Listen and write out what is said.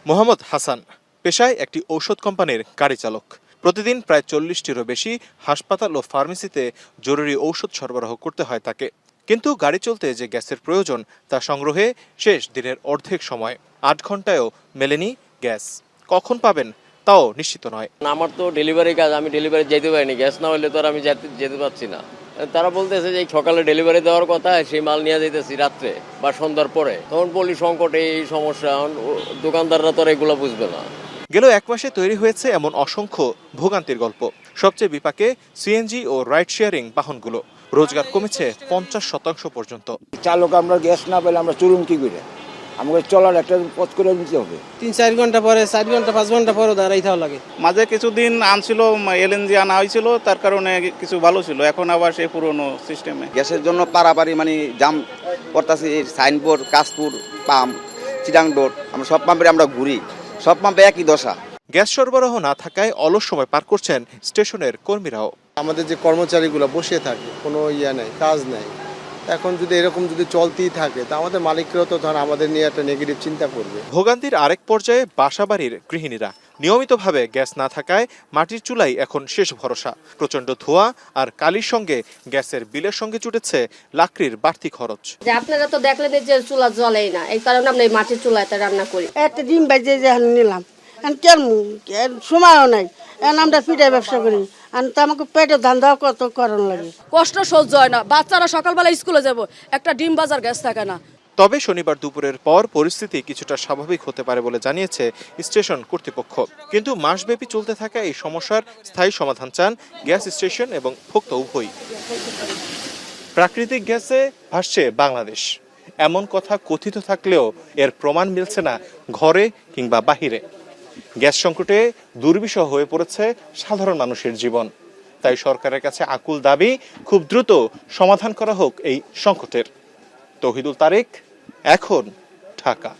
মোহাম্মদ হাসান পেশায় একটি ঔষধ কোম্পানির গাড়ি চালক। প্রতিদিন প্রায় 40টিরও বেশি হাসপাতাল ও ফার্মেসিতে জরুরি ঔষধ সরবরাহ করতে হয় তাকে। কিন্তু গাড়ি চলতে যে গ্যাসের প্রয়োজন তা সংগ্রহে শেষ দিনের অর্ধেক সময়। 8 ঘন্টায়ও মেলেনি গ্যাস। কখন পাবেন তাও নিশ্চিত নয়। আমার তো ডেলিভারি কাজ, আমি ডেলিভারি যেতে পারিনি। গ্যাস না হলে তো আর আমি যেতে পারছি না। তারা বলতেছে যে সকালে ডেলিভারি দেওয়ার কথা, সেই মাল নিয়ে যেতেছি রাত্রে বা সন্ধ্যার পরে। তখন বলি সংকটে এই সমস্যা, দোকানদাররা তো আর এগুলো বুঝবে না। গেল 1 মাসে তৈরি হয়েছে এমন অসংখ্য ভোগান্তির গল্প। সবচেয়ে বিপাকে সিএনজি ও রাইড শেয়ারিং বাহনগুলো। রোজগার কমেছে 50% পর্যন্ত। চালক আমরা গ্যাস না পেলে আমরা চলুন কি করে? আমাকে চলার একটা পথ করে নিতে হবে। 3-4 ঘন্টা পরে, 4 ঘন্টা 5 ঘন্টা পরে দাঁড়াইতে লাগে। মাঝে কিছুদিন আনছিল, এলএনজি আনা হয়েছিল, তার কারণে কিছু ভালো ছিল। এখন আবার সেই পুরনো সিস্টেমে গ্যাসের জন্য পারাপারি জাম করতেছি। সাইনবোর্ড, কাশপুর পাম্প, চিটাংডোর, আমরা সব পাম্পে আমরা ঘুরি, সব পাম্পে একই দশা। গ্যাস সরবরাহ না থাকায় অলস সময় পার করছেন স্টেশনের কর্মীরাও। আমাদের যে কর্মচারীগুলো বসে থাকে, কোনো নেই, কাজ নেই। এখন যদি এরকম চলতেই থাকে তা আমাদের মালিকরাও তো ধর আমাদের নিয়ে একটা নেগেটিভ চিন্তা করবে। ভোগান্তির আরেক পর্যায়ে বাসাবাড়ির গৃহিণীরা। নিয়মিতভাবে গ্যাস না থাকায় মাটির চুলাই এখন শেষ ভরসা। প্রচণ্ড ধোঁয়া আর কালির সঙ্গে গ্যাসের বিলের সঙ্গে জুটেছে লাকড়ির বাড়তি খরচ। যে আপনারা তো দেখলেন যে চুলা জ্বলেই না, এই কারণে আমরা এই মাটির চুলাতে রান্না করি। একটা ডিম বাজে যে নিলাম, কেমন সময়ও নাই, আমরা পিঠাই ব্যবসা করি। আমাকে পেটে ধান্দা কত করণ লাগে, কষ্ট সহ্য হয় না। বাচ্চারা সকালবেলা স্কুলে যাব, একটা ডিম বাজার গ্যাস থাকে না। তবে শনিবার দুপুরের পর পরিস্থিতি কিছুটা স্বাভাবিক হতে পারে বলে জানিয়েছে স্টেশন কর্তৃপক্ষ। কিন্তু মাসব্যাপী চলতে থাকা এই সমস্যার স্থায়ী সমাধান চান গ্যাস স্টেশন এবং ভোক্তা উভয়ই। প্রাকৃতিক গ্যাসে ভাসছে বাংলাদেশ, এমন কথা কথিত থাকলেও এর প্রমাণ মিলছে না ঘরে কিংবা বাহিরে। গ্যাস সংকটে দুর্বিষহ হয়ে পড়েছে সাধারণ মানুষের জীবন। তাই সরকারের কাছে আকুল দাবি, খুব দ্রুত সমাধান করা হোক এই সংকটের। তৌহিদুল তারেক, এখন, ঢাকা।